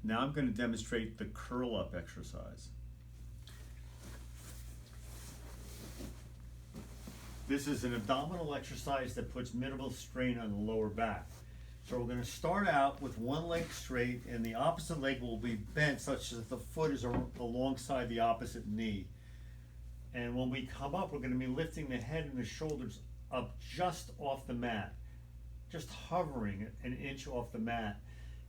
Now I'm going to demonstrate the curl up exercise. This is an abdominal exercise that puts minimal strain on the lower back. So we're going to start out with one leg straight and the opposite leg will be bent such that the foot is alongside the opposite knee. And when we come up, we're going to be lifting the head and the shoulders up just off the mat, just hovering an inch off the mat.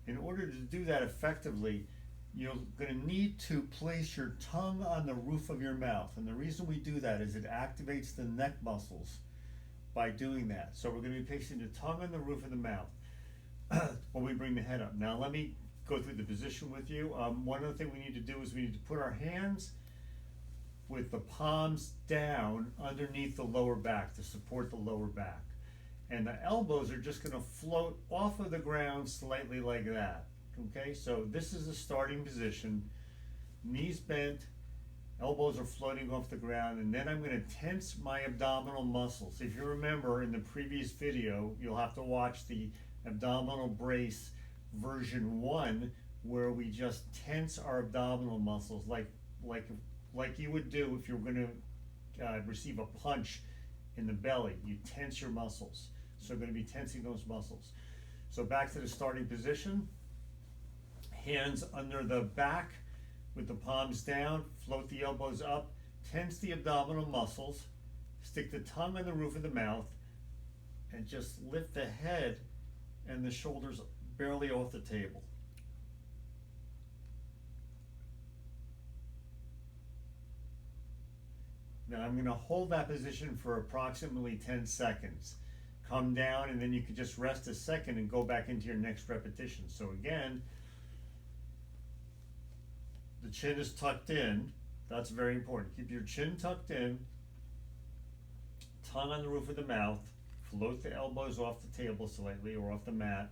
In order to do that effectively, you're going to need to place your tongue on the roof of your mouth. And the reason we do that is it activates the neck muscles by doing that. So we're going to be placing the tongue on the roof of the mouth when we bring the head up. Now let me go through the position with you. One other thing we need to do is we need to put our hands with the palms down underneath the lower back to support the lower back. And the elbows are just going to float off of the ground slightly like that. Okay, so this is the starting position. Knees bent, elbows are floating off the ground, and then I'm going to tense my abdominal muscles. If you remember in the previous video, you'll have to watch the abdominal brace version 1 where we just tense our abdominal muscles like you would do if you're going to receive a punch in the belly. You tense your muscles. So we're going to be tensing those muscles. So back to the starting position. Hands under the back with the palms down, float the elbows up, tense the abdominal muscles, stick the tongue on the roof of the mouth, and just lift the head and the shoulders barely off the table. Now I'm going to hold that position for approximately 10 seconds. Come down and then you can just rest a second and go back into your next repetition. So again, the chin is tucked in. That's very important. Keep your chin tucked in, tongue on the roof of the mouth, float the elbows off the table slightly or off the mat,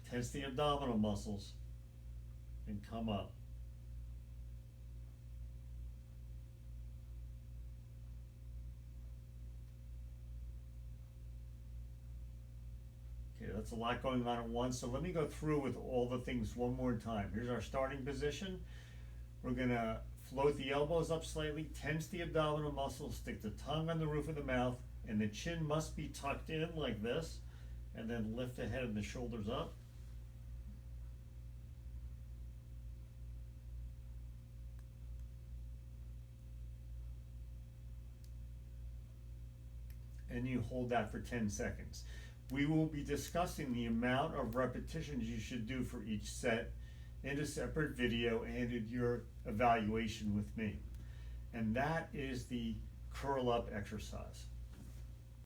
tense the abdominal muscles, and come up. Okay, that's a lot going on at once, so let me go through with all the things one more time. Here's our starting position. We're going to float the elbows up slightly, tense the abdominal muscles, stick the tongue on the roof of the mouth, and the chin must be tucked in like this, and then lift the head and the shoulders up. And you hold that for 10 seconds. We will be discussing the amount of repetitions you should do for each set in a separate video and in your evaluation with me. And that is the curl up exercise.